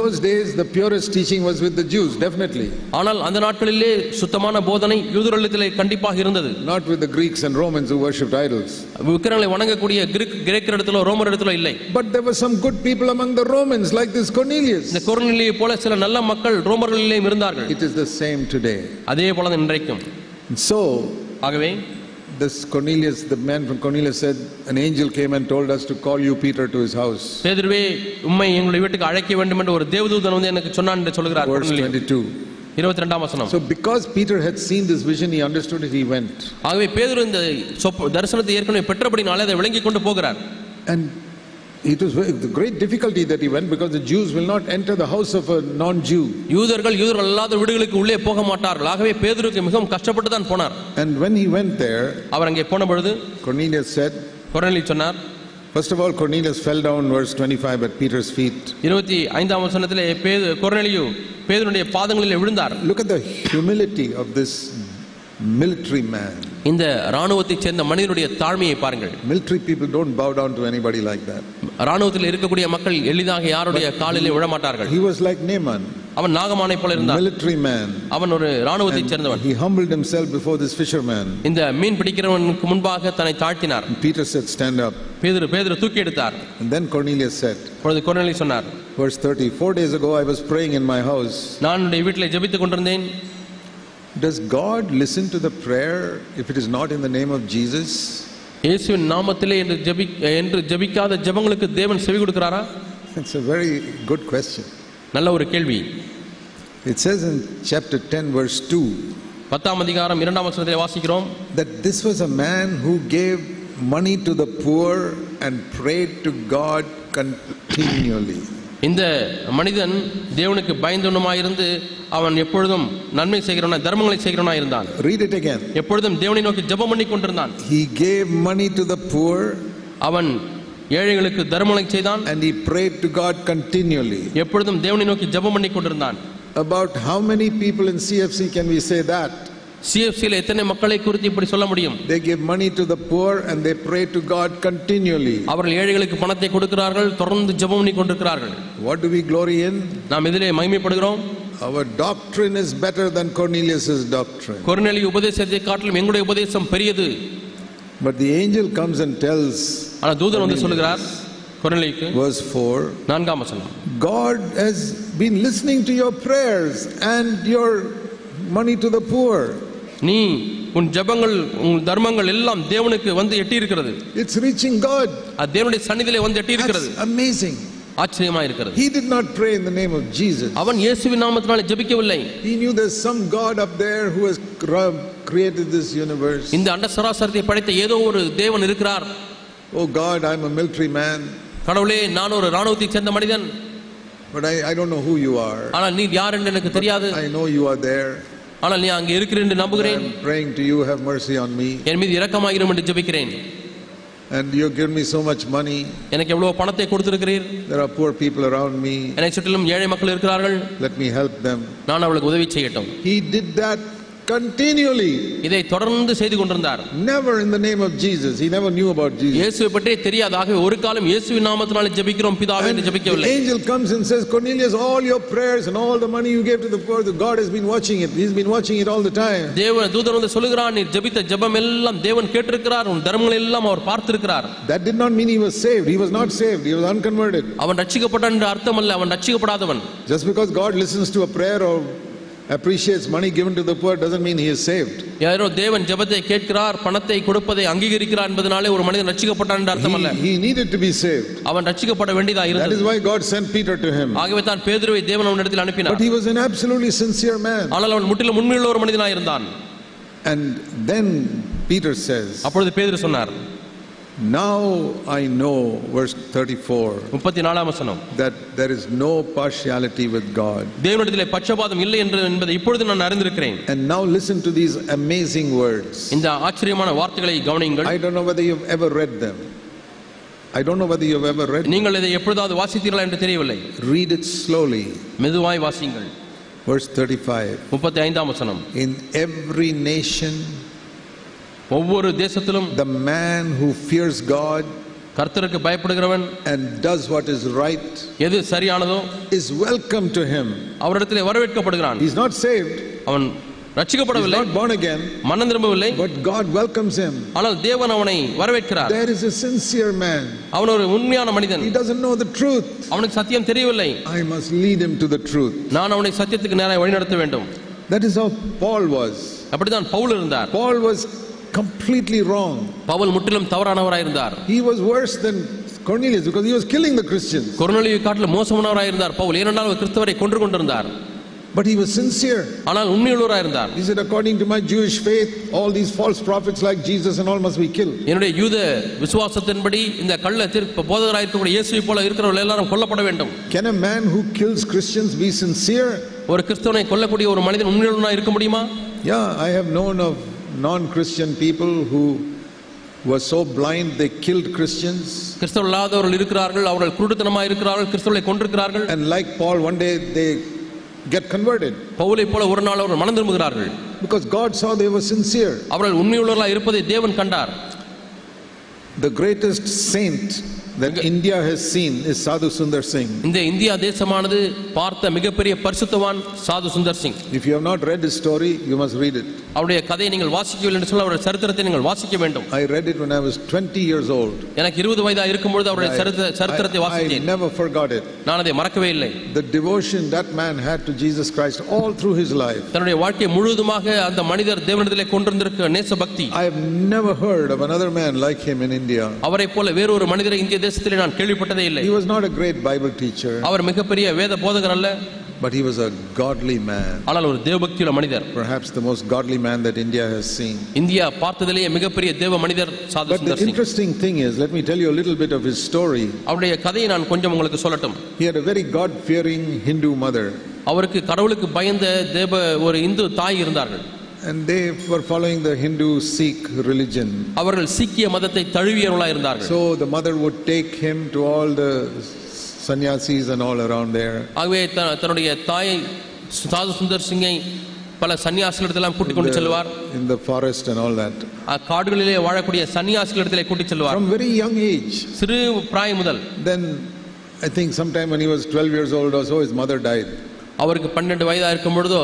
those days the purest teaching was with the Jews, definitely. ஆனால் அந்த நாட்களிலே சுத்தமான போதனை யூதர்களிடத்திலே கண்டிப்பாக இருந்தது. Not with the Greeks and Romans who worshipped idols. விக்கிரகங்களை வணங்கக்கூடிய கிரேக்கரிடத்திலோ ரோமரிடத்திலோ இல்லை. But there were some good people among the Romans, like this Cornelius. இந்த கொர்நேலியை போல சில நல்ல மக்கள் ரோமர்களிலே இருந்தார்கள். It is the same today. அதே போல இன்றைக்கும். So ஆகவே this Cornelius, the man from Cornelius said, an angel came and told us to call you Peter to his house. பேதுருவே உம்மை எங்களுடைய வீட்டுக்கு அழைக்க வேண்டும் என்று ஒரு தேவதூதன் வந்து எனக்கு சொன்னான் என்று சொல்கிறார். Verse 22. 22ஆம் வசனம். So because Peter had seen this vision, he understood it, he went. ஆகவே பேதுரு இந்த தரிசனத்தை ஏற்கனவே பெற்றபடினாலே அதை விளங்கி கொண்டு போகிறார். And it was the great difficulty that he went, because the Jews will not enter the house of a non-Jew. யூதர்கள் அல்லாத வீடுகளுக்கு உள்ளே போக மாட்டார்கள். ஆகவே பேதுருக்கு மிகவும் கஷ்டப்பட்டு தான் போனார். And when he went there, அவர் அங்கே போன பொழுது Cornelius said, கொர்நேலி சொன்னார். first of all, Cornelius fell down, verse 25, at Peter's feet. 25ஆம் வசனத்திலே கொர்நேலியு பேதுருடைய பாதங்களிலே விழுந்தார். Look at the humility of this military man. இந்த ராணுவத்தைச் சேர்ந்த மனிதனுடைய தாழ்மையை பாருங்கள். Military people don't bow down to anybody like that. ராணுவத்தில் இருக்கக்கூடிய மக்கள் எளிதாக யாருடைய காலிலே விழ மாட்டார்கள். He was like Naaman. அவன் நாகமானை போல இருந்தான். Military man. அவன் ஒரு ராணுவத்தைச் சேர்ந்தவன். He humbled himself before this fisherman. இந்த மீன் பிடிக்கிறவனுக்கு முன்பாக தன்னை தாழ்த்தினார். Peter said, stand up. பேதுரு தூக்கி எடுத்தார். And then Cornelius said, அப்பொழுது கொர்நேலி சொன்னார், verse 30, 4 days ago I was praying in my house. நான் என்னுடைய வீட்டிலே ஜெபித்துக் கொண்டிருந்தேன். Does God listen to the prayer if it is not in the name of Jesus? இயேசுவின் நாமத்திலே என்று ஜெபிக்காத ஜெபங்களுக்கு தேவன் செவி கொடுக்கிறாரா? It's a very good question. நல்ல ஒரு கேள்வி. It says in chapter 10 verse 2, 10ஆம் அதிகாரம் 2ஆம் வசனத்திலே வாசிக்கிறோம், that this was a man who gave money to the poor and prayed to God continually. இந்த மனிதன் தேவனுக்கு பயந்தவனுமாயிருந்து அவன் எப்பொழுதும் நன்மை செய்கிறவனாய் தர்மங்களை செய்கிறவனாய் இருந்தான். Read it again. எப்பொழுதும் தேவனை நோக்கி ஜெபம் பண்ணி கொண்டிருந்தான். He gave money to the poor, அவன் ஏழைகளுக்கு தர்மங்களை செய்தான். and he prayed to God continually. எப்பொழுதும் தேவனை நோக்கி ஜெபம் பண்ணி கொண்டிருந்தான். About how many people in CFC can we say that? சிஎஃப்சியில் எத்தனை மக்களை குறித்து இப்படி சொல்ல முடியும்? They give money to the poor and they pray to God continually. அவர்கள் ஏழைகளுக்கு பணத்தை கொடுக்கிறார்கள், தொடர்ந்து ஜெபம் பண்ணி கொண்டிருக்கிறார்கள். What do we glory in? நாம் இதிலே மகிமைப்படுகிறோம். Our doctrine is better than Cornelius's doctrine. கொர்நேலி உபதேசத்தை காட்டிலும் எங்களுடைய உபதேசம் பெரியது. But the angel comes and tells, ஆனா தூதன் வந்து சொல்கிறார் கொர்நேலிக்கு, verse 4, 4ஆம் வசனம், God has been listening to your prayers and your money to the poor. நீ உன் ஜெபங்கள் உன் தர்மங்கள் எல்லாம் தேவனுக்கு வந்து எட்டி இருக்கிறது. It's reaching God. அது தேவனுடைய சந்நிதியிலே வந்து எட்டி இருக்கிறது. That's amazing. ஆச்சரியமா இருக்கிறது. He did not pray in the name of Jesus. அவன் இயேசுவின் நாமத்தினாலே ஜெபிக்கவில்லை. He knew there's some God up there who has created this universe. இந்த அண்ட சராசரத்தை படைத்த ஏதோ ஒரு தேவன் இருக்கிறார். Oh God, I'm a military man. கடவுளே, நான் ஒரு ராணுவத்தைச் சேர்ந்த மனிதன். But I don't know who you are. ஆனால் நீ யார் என்று எனக்கு தெரியாது. I know you are there. ஆனால் நீ அங்கே இருக்கிற என்று நம்புகிறேன். I'm praying to you, have mercy on me. என் மீது இரக்கமாயிரும் என்று ஜெபிக்கிறேன். And you give me so much money. எனக்கு எவ்வளவு பணத்தை கொடுத்திருக்கிறீர். There are poor people around me. என்னை சுற்றிலும் ஏழை மக்கள் இருக்கிறார்கள். Let me help them. நான் அவர்களுக்கு உதவி செய்யட்டும். He did that continually. இதை தொடர்ந்து செய்து கொண்டிருந்தார். Never in the name of Jesus. He never knew about Jesus. இயேசுவை பற்றி தெரியாதாக ஒரு காலம் இயேசுவின் நாமத்தினாலே ஜெபிக்கிறோம் பிதாவே என்று ஜெபிக்கவில்லை. The angel comes and says, Cornelius, all your prayers and all the money you gave to the poor, God has been watching it. He's been watching it all the time. தேவன் தூதன் வந்து சொல்கிறார், நீ ஜெபித்த ஜெபம் எல்லாம் தேவன் கேட்டிருக்கிறார், உன் தர்மங்கள் எல்லாம் அவர் பார்த்திருக்கிறார். That did not mean he was saved. He was not saved. He was unconverted. அவன் ரட்சிக்கப்பட்டான் என்ற அர்த்தம் அல்ல, அவன் ரட்சிக்கப்படாதவன். Just because God listens to a prayer or appreciates money given to the poor doesn't mean he is saved. யாரோ தேவன் ஜெபத்தை கேட்கிறார், பணத்தை கொடுப்பதை அங்கீகரிக்கிறார் என்பதனாலே ஒரு மனிதன் ரட்சிக்கப்பட்டான் என்ற அர்த்தம் அல்ல. He needed to be saved. அவன் ரட்சிக்கப்பட வேண்டியதா இருந்தது. That is why God sent Peter to him. ஆகவே தான் பேதுருவை தேவன் அவனிடத்தில் அனுப்பினார். But he was an absolutely sincere man. ஆனால் அவன் முற்றிலும் உண்மையுள்ள ஒரு மனிதனாய் இருந்தான். And then Peter says, அப்பொழுது பேதுரு சொன்னார், now I know, verse 34, 34ஆம் வசனம், that there is no partiality with God. தேவனிடத்திலே பட்சபாதம் இல்லை என்பதை இப்பொழுது நான் அறிந்திருக்கிறேன். And now listen to these amazing words. இந்த ஆச்சரியமான வார்த்தைகளை கவனியுங்கள். I don't know whether you've ever read them. I don't know whether you've ever read them. நீங்கள் இதை எப்பொழுதாவது வாசித்தீர்களா என்று தெரியவில்லை. Read it slowly. மெதுவாய் வாசியுங்கள். Verse 35. 35ஆம் வசனம், in every nation ஒவ்வொரு தேசத்திலும் the man who fears God கர்த்தருக்கு பயப்படுகிறவன் and does what is right எது சரியானதோ is welcome to him. அவரிடத்திலே வரவேற்கப்படுகிறான். He's not saved, அவன் he's ரட்சிக்கப்படவில்லை, not born again, மனம் திரும்பவில்லை, but God welcomes him. ஆனால் தேவன் அவனை வரவேற்கிறார். There is a sincere man. அவன் ஒரு உண்மையான மனிதன். He doesn't know the truth. அவனுக்கு சத்தியம் தெரியவில்லை. I must lead him to the truth. நான் அவனை சத்தியத்துக்கு நேராக வழிநடத்த வேண்டும். That is how Paul was. அப்படிதான் பவுல் இருந்தார். Paul was completely wrong. Pavul முற்றிலும் தவறானவராய் இருந்தார். He was worse than Cornelius because he was killing the Christians. கொர்நேலியுவை காட்டிலும் மோசமானவராய் இருந்தார் பவுல். ஏனென்றால் அவர் கிறிஸ்தவரை கொன்று கொண்டிருந்தார். But he was sincere. ஆனால் உண்மையுள்ளவராய் இருந்தார். He said, according to my Jewish faith, all these false prophets like Jesus and all must be killed. என்னுடைய யூத விசுவாசத்தின்படி இந்த கள்ள போதகராய் இருக்கக்கூடிய இயேசுவை போல இருக்கிறவர்கள் எல்லாரும் கொல்லப்பட வேண்டும். Can a man who kills Christians be sincere? ஒரு கிறிஸ்தவனை கொல்லக்கூடிய ஒரு மனிதன் உண்மையுள்ளவனாய் இருக்க முடியுமா? Yeah, I have known of non-Christian people who were so blind they killed Christians. கிறிஸ்தவர்கள் இல்லாதவர்கள் இருக்கிறார்கள், அவர்கள் குருட்டுத்தனமாய் இருக்கிறார்கள், கிறிஸ்தவர்களை கொன்றிருக்கிறார்கள். And like Paul, one day they get converted. பவுலை போல ஒரு நாள் அவர்கள் மனம் திரும்புகிறார்கள். Because God saw they were sincere. அவர்கள் உண்மையுள்ளவர்களாய் இருப்பதை தேவன் கண்டார். The greatest saint that India has seen is Sadhu Sundar Singh. இந்த இந்தியா தேசமானது பார்த்த மிகப்பெரிய பரிசுத்தவான் சாது Sundar Singh. If you have not read his story, you must read it. அவருடைய கதையை நீங்கள் வாசிக்கவில்லை என்று சொல்ல அவருடைய சரித்திரத்தை நீங்கள் வாசிக்க வேண்டும். I read it when I was 20 years old. எனக்கு 20 வயதாக இருக்கும்போது அவருடைய சரித்திரத்தை வாசித்தேன். I never forgot it. நான் அதை மறக்கவே இல்லை. The devotion that man had to Jesus Christ all through his life. தன்னுடைய வாழ்க்கை முழுவதுமாக அந்த மனிதர் தேவனிடத்திலே கொண்டிருந்திருக்கிற நேச பக்தி. I have never heard of another man like him in India. அவரை போல வேறொரு மனிதரை இந்திய தேசத்திலே நான் கேள்விப்பட்டதே இல்லை. He was not a great Bible teacher. அவர் மிகப்பெரிய வேத போதகர் அல்ல. But he was a godly man. ஆனால் ஒரு தேவபக்தியுள்ள மனிதர். Perhaps the most godly man that India has seen. India பார்த்ததிலேயே மிகப்பெரிய தேவ மனிதர் சாது Sundar Singh. But the interesting thing is, let me tell you a little bit of his story. அவருடைய கதையை நான் கொஞ்சம் உங்களுக்கு சொல்லட்டும். He had a very God-fearing Hindu mother. அவருக்கு கடவுளுக்கு பயந்த ஒரு இந்து தாய் இருந்தார்கள். And they were following the Hindu Sikh religion. அவர்கள் சீக்கிய மதத்தை தழுவியவர்களாய் இருந்தார்கள். So the mother would take him to all the sannyasis and all around there. ஆகவே தன்னுடைய தாயை சாது சுந்தர் சிங்கை பல சன்னியாசிகளிடத்தெல்லாம் கூட்டிக் கொண்டு செல்வார். In the forest and all that. காடுகளிலே வாழக்கூடிய சன்னியாசிகளிடத்திலே கூட்டிச் செல்வார். From very young age. சிறு பிராயம் முதல். Then I think sometime when he was 12 years old or so, his mother died. அவருக்கு 12 வயதாக இருக்கும் பொழுது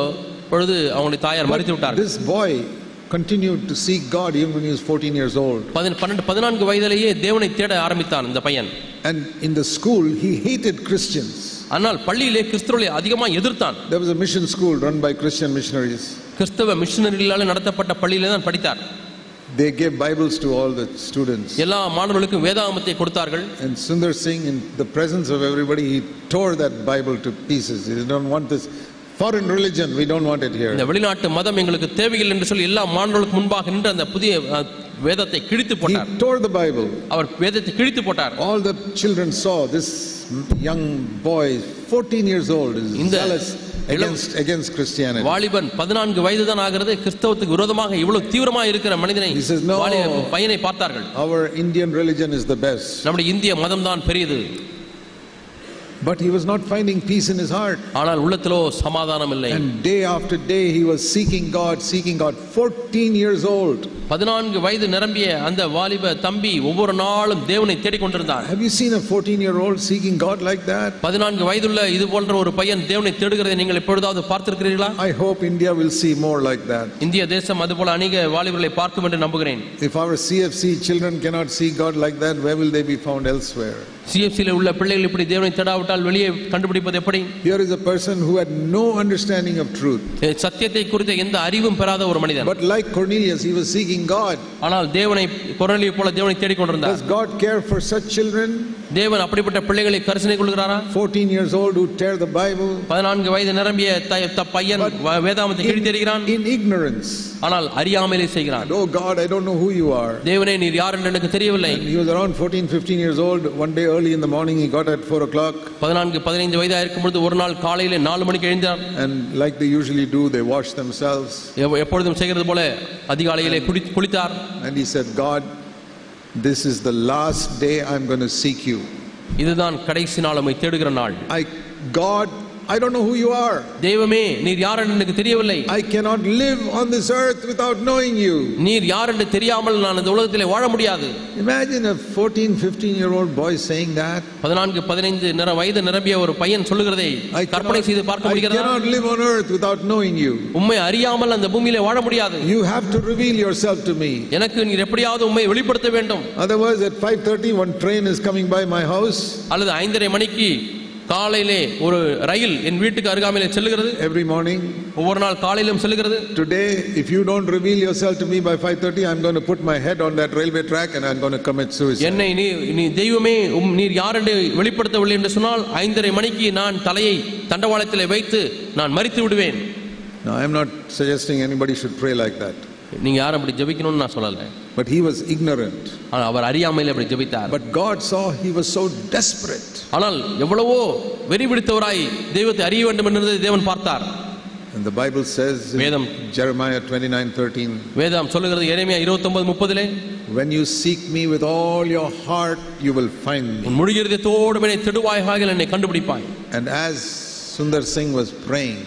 அவங்களுடைய தாயார் மரித்து விட்டார். This boy continued to seek God even when he was 14 years old. 14 வயதிலேயே தேவனை தேட ஆரம்பித்தான் இந்த பையன். And in the school he hated Christians. ஆனால் பள்ளியிலே கிறிஸ்தவர்களை அதிகமாக எதிர்த்தான். There was a mission school run by Christian missionaries. கிறிஸ்தவ மிஷனரிகளால் நடத்தப்பட்ட பள்ளியிலே தான் படித்தார். They gave Bibles to all the students. எல்லா மாணவர்களுக்கும் வேதாகமத்தை கொடுத்தார்கள். And Sundar Singh, in the presence of everybody, he tore that Bible to pieces. He didn't want this foreign religion, we don't want it here. இந்த வெளிநாட்டு மதம் எங்களுக்கு தேவையில்லை என்று சொல்லி எல்லா மாணவர்களுக்கு முன்பாக நின்று அந்த புதிய வேதத்தை கிழித்து போட்டார். He tore the Bible. அவர் வேதத்தை கிழித்து போட்டார். All the children saw this young boy 14 years old is zealous against Christianity. வாலிபன் 14 வயது தான் ஆகிறது, கிறிஸ்தவத்துக்கு விரோதமாக இவ்வளவு தீவிரமாக இருக்கிற மனிதனை பையனை பார்த்தார்கள். Our Indian religion is the best. நம்முடைய இந்திய மதம் தான் பெரியது. But he was not finding peace in his heart. ஆனால் உள்ளத்திலோ சமாதானம் இல்லை. And day after day he was seeking God. 14 years old. 14 வயது நிரம்பிய அந்த வாலிப தம்பி ஒவ்வொரு நாளும் தேவனை தேடிக் கொண்டிருந்தான். Have you seen a 14-year-old seeking God like that? 14 வயதுள்ள இது போன்ற ஒரு பையன் தேவனை தேடுகிறதை நீங்கள் எப்பொழுதாவது பார்த்திருக்கிறீர்களா? I hope India will see more like that. இந்திய தேசம் அதுபோல அநேக வாலிபர்களை பார்க்கும் என்று நம்புகிறேன். If our CFC children cannot see God like that, where will they be found elsewhere? CFCல உள்ள பிள்ளைகள் இப்படி தேவனை தேடாவிட்டால் வெளியே கண்டுபிடிப்பது எப்படி? Here is a person who had no understanding of truth. சத்தியத்தை குறித்த எந்த அறிவும் பெறாத ஒரு மனிதன். But like Cornelius, he was seeking God. ஆனால் தேவனை கொர்நேலியை போல தேவனை தேடிக் கொண்டிருந்தார். Does God care for such children? தேவன் அப்படிப்பட்ட பிள்ளைகளை கரிசனை கொள்கிறாரா? 14 years old who tear the Bible. 14 வயது நிரம்பிய பையன் வேதாகமத்தை கிழித்தெறிகிறான். In ignorance. ஆனால் அறியாமலே செய்கிறான். Oh God, I don't know who you are. தேவனே நீர் யார் என்று எனக்கு தெரியவில்லை. He was around 14-15 years old. One day early in the morning he got at 4 o'clock. 14-15 வயதாக இருக்கும் பொழுது ஒரு நாள் காலையிலே 4 மணிக்கு எழுந்தார். And like they usually do, they wash themselves. எப்பொழுதும் செய்கிறது போல அதிகாலையிலே குளித்தார். And he said, God, this is the last day I'm going to seek you. இதுதான் கடைசி நாள் உம்மை தேடுகிற நாள். God I don't know who you are. தெய்வமே நீர் யார் என்று எனக்கு தெரியவில்லை. I cannot live on this earth without knowing you. நீர் யார் என்று தெரியாமல் நான் இந்த உலகத்திலே வாழ முடியாது. Imagine a 14-15-year-old boy saying that. 14-15 வயது நிரம்பிய ஒரு பையன் சொல்லுகிறதை கற்பனை செய்து பார்க்க முடிகிறதா? I cannot live on earth without knowing you. உம்மை அறியாமல் அந்த பூமியிலே வாழ முடியாது. You have to reveal yourself to me. எனக்கு நீர் எப்படியாவது உம்மை வெளிப்படுத்த வேண்டும். Otherwise at 5:30 one train is coming by my house. அல்லது 5:30 மணிக்கு காலையிலே ஒரு ரயில் என் வீட்டுக்கு அருகாமையிலே செல்லுகிறது. Every morning. ஒவ்வொரு நாள் காலையிலும் செல்லுகிறது. Today if you don't reveal yourself to me by 5:30 I'm going to put my head on that railway track and I'm going to commit suicide. என்னை நீ தெய்வமே நீர் யார் என்று வெளிப்படுத்தவில்லை என்று சொன்னால் 5:30 மணிக்கு நான் தலையை தண்டவாளத்திலே வைத்து நான் மரித்து விடுவேன். Now I am not suggesting anybody should pray like that. நீங்க யாரும் அப்படி ஜெபிக்கணும்னு நான் சொல்லல. But he was ignorant. அவர் அறியாமையிலே அப்படி ஜெபித்தார். But God saw he was so desperate. ஆனால் எவ்வளவோ வெறி பிடித்தவராய் தெய்வத்தை அறிய வேண்டும் என்று தேவன் பார்த்தார். And the Bible says in Jeremiah 29:13, வேதம் சொல்லுகிறது எரேமியா 29:30, when you seek me with all your heart you will find me. உன் முழு இதயத்தோடு என்னை தேடுவாயாக என்னை கண்டுபிடிப்பாய். And as Sundar Singh was praying,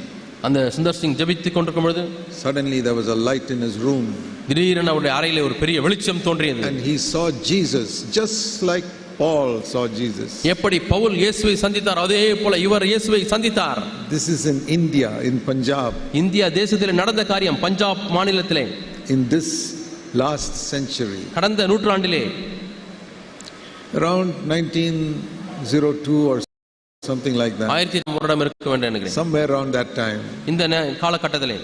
அந்த சுந்தர் சிங் ஜெபித்துக் கொண்டிருக்கும் பொழுது suddenly there was a light in his room. திடீரென அவருடைய அறையிலே ஒரு பெரிய வெளிச்சம் தோன்றியது. And he saw Jesus just like Paul saw Jesus. எப்படி பவுல் இயேசுவை சந்தித்தார் அதே போல இவர் இயேசுவை சந்தித்தார். This is in India, in Punjab. India தேசத்திலே நடந்த காரியம். பஞ்சாப் மாநிலத்திலே in this last century, கடந்த நூற்றாண்டிலே around 1902 or something like that. 1900 வருடம் இருக்க வேண்டும் நினைக்கிறேன். Somewhere around that time. இந்த காலகட்டத்திலே.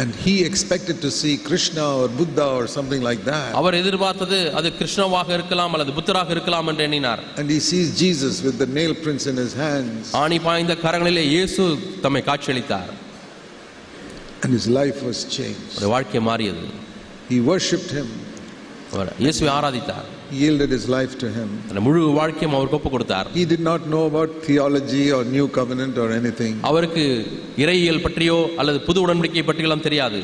And he expected to see Krishna or Buddha or something like that. அவர் எதிர்பார்த்தது அது கிருஷ்ணவாக இருக்கலாம் அல்லது புத்தராக இருக்கலாம் என்று எண்ணினார். And he sees Jesus with the nail prints in his hands. ஆணி பாய்ந்த கரங்களிலே இயேசு தம்மை காட்சியளித்தார். And his life was changed. அவருடைய வாழ்க்கை மாறியது. He worshipped him. அவர் இயேசுவை ஆராதித்தார். He yielded his life to him. அந்த முழு வாழ்க்கையும் அவருக்கு ஒப்பு கொடுத்தார். He did not know about theology or new covenant or anything. அவருக்கு இறையியல் பற்றியோ அல்லது புது உடன்படிக்கை பற்றியெல்லாம் தெரியாது.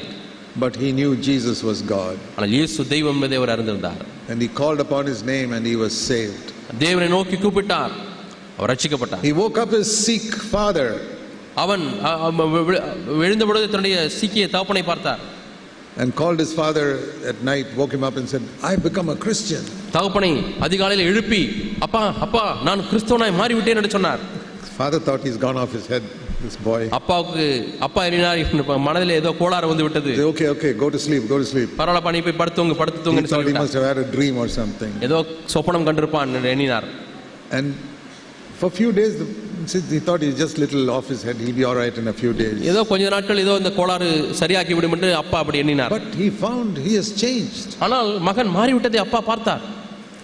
But he knew Jesus was God. ஆனால் இயேசு தெய்வம் என்பதை அவர் அறிந்திருந்தார். And he called upon his name and he was saved. தேவனை நோக்கி கூப்பிட்டார். அவர் ரட்சிக்கப்பட்டார். He woke up his Sikh father. அவன் எழுந்த பொழுது தன்னுடைய சீக்கிய தகப்பனை பார்த்தார். And called his father at night, woke him up and said, I become a Christian. தகப்பனை அதிகாலையில் எழுப்பி அப்பா அப்பா நான் கிறிஸ்தவனாய் மாறிவிட்டேன் என்று சொன்னார். Father thought he's gone off his head, this boy. அப்பாவுக்கு அப்பா எண்ணினார் மனதிலே ஏதோ கோளாறு வந்து விட்டது. Okay, go to sleep. பரவாயில்ல நீ போய் படுத்து தூங்க He thought he must have had a dream or something. ஏதோ சொப்பனம் கண்டிருப்பான் என்று எண்ணினார். And for a few days he thought he's just little off his head, he'll be all right in a few days. ஏதோ கொஞ்ச நாட்கள் ஏதோ இந்த கோளாறு சரியாக்கி விடும் என்று அப்பா அப்படி எண்ணினார். But he found he has changed. ஆனால் மகன் மாறிவிட்டதை அப்பா பார்த்தார்.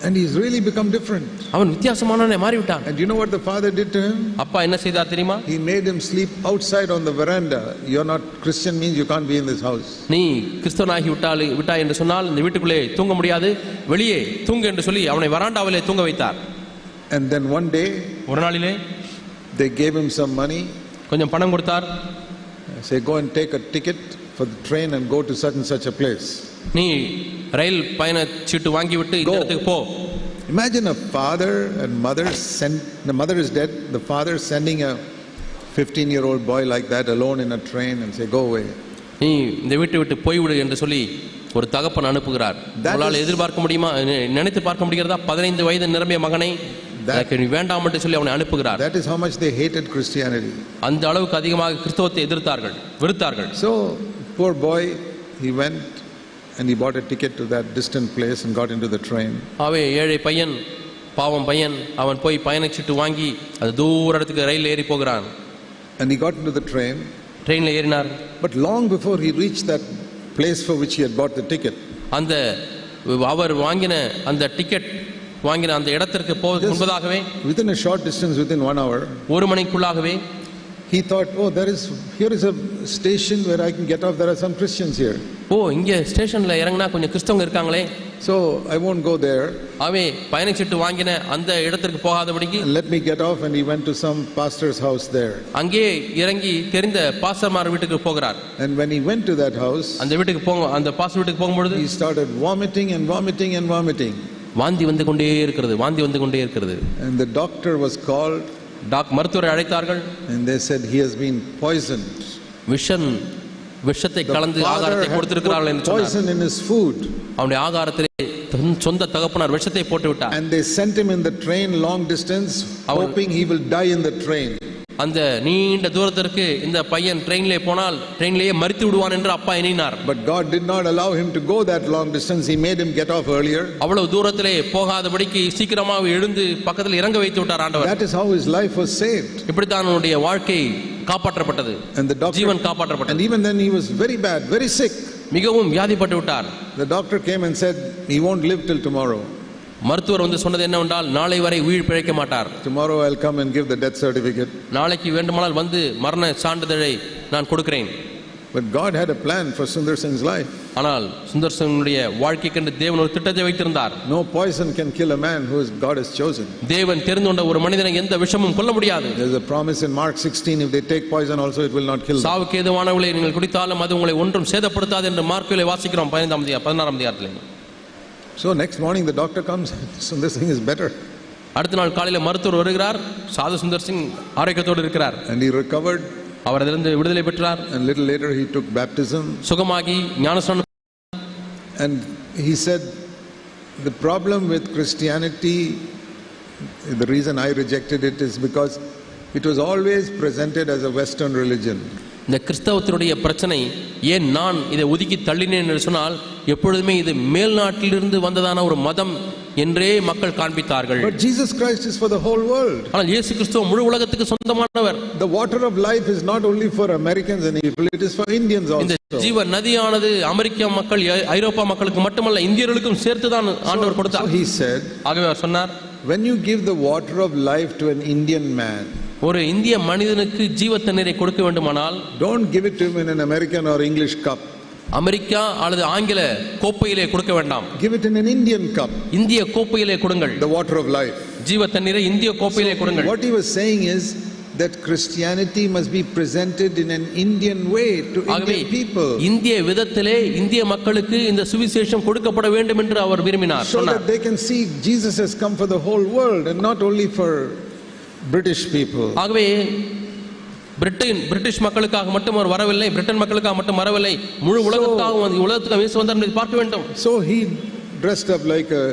And he's really become different. அவன் வித்தியாசமானவனாய் மாறிவிட்டான். And you know what the father did to him? அப்பா என்ன செய்தார் தெரியுமா? He made him sleep outside on the veranda. You're not Christian means you can't be in this house. நீ கிறிஸ்தவனாகி விட்டாய் என்று சொன்னால் இந்த வீட்டுக்குள்ளே தூங்க முடியாது, வெளியே தூங்கு என்று சொல்லி அவனை வராண்டாவிலே தூங்க வைத்தார். And then one day ஒரு நாளிலே they gave him some money. கொஞ்சம் பணம் கொடுத்தார். Say go and take a ticket for the train and go to such and such a place. நீ ரயில் பயண சீட்டு வாங்கி விட்டு இந்த இடத்துக்கு போ. Imagine a father and mother the mother is dead, the father sending a 15-year-old boy like that alone in a train and say go away. நீ இந்த வீட்டை விட்டு போய்விடு என்று சொல்லி ஒரு தகப்பன் அனுப்புகிறார். உங்களால் எதிர்பார்க்க முடியுமா, நினைத்து பார்க்க முடிகிறதா? 15 வயது நிரம்பிய மகனை வேண்டாம் என்று சொல்லி அவனை அனுப்புகிறார். That is how much they hated Christianity. அந்த அளவுக்கு அதிகமாக கிறிஸ்தவத்தை எதிர்த்தார்கள், வெறுத்தார்கள். So poor boy, he went and he bought a ticket to that distant place and got into the train. ஆவே ஏழை பையன், பாவம் பையன், அவன் போய் பயணச்சீட்டு வாங்கி அது தூர இடத்துக்கு ரயில் ஏறி போகிறான். And he got into the train. ட்ரெயின்ல ஏறினார். But long before he reached that place for which he had bought the ticket, அந்த அவர் வாங்கின அந்த டிக்கெட் வாங்கின அந்த இடத்திற்கு போவதற்கு முன்பதாகவே within a short distance, within 1 hour, ஒரு மணிக்குள்ளாகவே he thought, oh, here is a station where I can get off, there are some Christians here. இங்க ஸ்டேஷன்ல இறங்கினா கொஞ்சம் கிறிஸ்தவங்க இருக்காங்களே, so I won't go there. அவே பயணச்சீட்டு வாங்கின அந்த இடத்திற்கு போகாதபடிக்கு Let me get off. And he went to some pastor's house there. அங்கே இறங்கி தெரிந்த பாஸ்டர்மார் வீட்டுக்கு போகிறார். And when he went to that house, அந்த பாஸ்டர் வீட்டுக்கு போகும்போது he started vomiting. வாந்தி வந்து கொண்டே இருக்கிறது. And the doctor was called. மருத்துவரை அழைத்தார்கள். and they said he has been poisoned. விஷத்தை கலந்து The father ஆகாரத்தை had கொடுத்திருக்கிறார்கள் put என்று சொன்னார். poison in his food. அவனுடைய ஆகாரத்திலே சொந்த தகப்பனார் விஷத்தை போட்டு விட்டார். And they sent him in the train long distance, hoping he will die in the train. அந்த நீண்ட தூரத்திற்கு இந்த பையன் ட்ரெயினிலே போனால் ட்ரெயினிலேயே மரித்து விடுவான் என்று அப்பா எண்ணினார். But God did not allow him to go that long distance. He made him get off earlier. அவ்வளவு தூரத்திலே போகாதபடிக்கு சீக்கிரமாக எழுந்து பக்கத்தில் இறங்க வைத்து விட்டார் ஆண்டவர். That is how his life was saved. இப்படித்தான் அவனுடைய வாழ்க்கை காப்பாற்றப்பட்டது. And the doctor, Jeevan காப்பாற்றப்பட்டது. and even then he was very bad, very sick. மிகவும் வியாதிப்பட்டு விட்டார். The doctor came and said he won't live till tomorrow. மருத்துவர் வந்து சொன்னது என்னவென்றால் நாளை வரை உயிர் பிழைக்க மாட்டார். Tomorrow I'll come and give the death certificate. நாளைக்கு வேண்டுமானால் வந்து மரண சான்றிதழை நான் கொடுக்கிறேன். But God had a plan for Sundar Singh's life. ஆனால் சுந்தர் சிங்குடைய வாழ்க்கைக்கென்று தேவன் ஒரு திட்டத்தை வைத்திருந்தார். No poison can kill a man who God has chosen. தேவன் தெரிந்து கொண்ட ஒரு மனிதனை எந்த விஷமும் கொல்ல முடியாது. There is a promise in Mark 16, if they take poison also it will not kill them. சாவுக்கு ஏதுவானவளை நீங்கள் குடித்தாலும் அது உங்களை ஒன்றும் சேதப்படுத்தாது என்று மார்க்கிலே வாசிக்கிறோம் 16ஆம் அதிகாரத்திலே. So next morning the doctor comes, Sundar Singh is better. அடுத்த நாள் காலையில் மருத்துவர் வருகிறார். சாது சுந்தர் சிங் ஆரோக்கியத்தோடு இருக்கிறார். And he recovered. அவர் அதிலிருந்து விடுதலை பெற்றார். And little later he took baptism. சுகமாகி ஞானஸ்நானம். And he said the problem with Christianity, the reason I rejected it is because it was always presented as a Western religion. இந்த கிறிஸ்தவத்தினுடைய பிரச்சனை ஏன் நான் இதை ஒதுக்கி தள்ளினேன் என்று சொன்னால் எப்பொழுதுமே இது மேல்நாட்டிலிருந்து வந்ததான ஒரு மதம் என்றே மக்கள் காண்பித்தார்கள். But Jesus Christ is for the whole world. ஆனால் இயேசு கிறிஸ்து முழு உலகத்துக்கு சொந்தமானவர். The water of life is not only for Americans and people, it is for Indians also. இந்த ஜீவ நதியானது அமெரிக்க மக்கள் ஐரோப்பா மக்களுக்கு மட்டுமல்ல இந்தியர்களுக்கும் சேர்த்து தான் ஆண்டவர் கொடுத்தார். So he said, ஆகவே அவர் சொன்னார், when you give the water of life to an Indian man, ஒரு இந்திய மனிதனுக்கு ஜீவ தண்ணீரை கொடுக்க வேண்டுமானால் don't give it to him in an American or English cup. America அல்லது ஆங்கில கோப்பையிலே கொடுக்க வேண்டாம். Give it in an Indian cup. இந்திய கோப்பையிலே கொடுங்கள். The water of life. ஜீவ தண்ணீரை இந்திய கோப்பையிலே கொடுங்கள். What he was saying is that Christianity must be presented in an Indian way to Indian people. இந்திய விதத்திலே இந்திய மக்களுக்கு இந்த சுவிசேஷம் கொடுக்கப்பட வேண்டும் என்று அவர் விரும்பினார். So that they can see Jesus has come for the whole world and not only for British people. ஆகவே பிரிட்டிஷ் மக்களுக்காக மட்டும் அவர் வரவில்லை, பிரிட்டன் மக்களுக்காக மட்டும் வரவில்லை, முழு உலகத்துக்காக உலகத்துக்கு இயேசு வந்தார் என்பதை பார்க்க வேண்டும். So he dressed up like a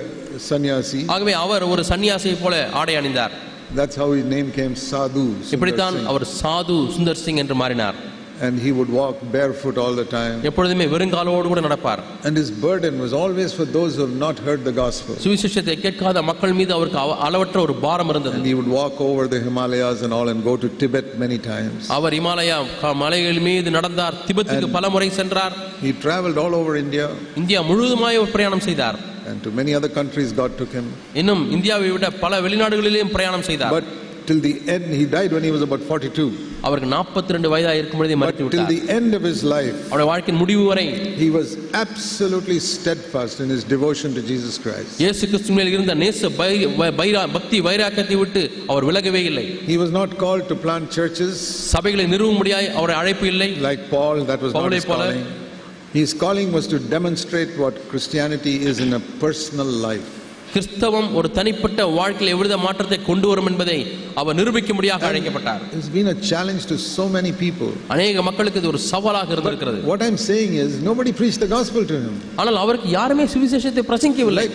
sannyasi. ஆகவே அவர் ஒரு சன்னியாசியை போல ஆடை அணிந்தார். That's how his name came, Sadhu. இப்படித்தான் அவர் சாது சுந்தர் சிங் என்று மாறினார். And he would walk barefoot all the time. எப்பொழுதுமே வெறுங்காலோடு கூட நடப்பார். And his burden was always for those who have not heard the gospel. சுவிசேஷத்தை கேட்காத மக்கள் மீது அவருக்கு அளவற்ற ஒரு பாரம் இருந்தது. And he would walk over the Himalayas and all and go to Tibet many times. அவர் இமாலயா மலைகள் மீது நடந்தார், திபெத்துக்கு பலமுறை சென்றார். He traveled all over India. India முழுவதுமாய் பிரயாணம் செய்தார். And to many other countries God took him. இன்னும் இந்தியாவை விட பல வெளிநாடுகளிலும் பிரயாணம் செய்தார். But till the end, he died when he was about 42. அவருக்கு 42 வயதாக இருக்கும் பொழுதே மரித்து விட்டார். Till the end of his life, அவருடைய வாழ்க்கையின் முடிவு வரை he was absolutely steadfast in his devotion to Jesus Christ. இயேசு கிறிஸ்து மேல் இருந்த நேச பக்தி வைராக்கியத்தை விட்டு அவர் விலகவே இல்லை. He was not called to plant churches. சபைகளை நிறுவும்படியாய் அவருடைய அழைப்பு இல்லை. Like Paul, that was not his calling. His calling was to demonstrate what Christianity is in a personal life. கிறிஸ்தவம் ஒரு தனிப்பட்ட வாழ்க்கையில் எவ்வித மாற்றத்தை கொண்டு வரும் என்பதை அவர் நிரூபிக்கும்படியாக அழைக்கப்பட்டார். It's been a challenge to so many people. அநேக மக்களுக்கு இது ஒரு சவாலாக இருந்திருக்கிறது. What I'm saying is nobody preached the gospel to him. ஆனால் அவருக்கு யாருமே சுவிசேஷத்தை பிரசங்கிக்கவில்லை.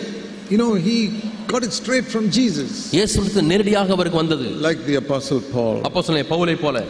He got it straight from Jesus. இயேசுவிற்கு நேரடியாக அவருக்கு வந்தது. Like the apostle Paul. அப்போஸ்தலன் பவுலை போல.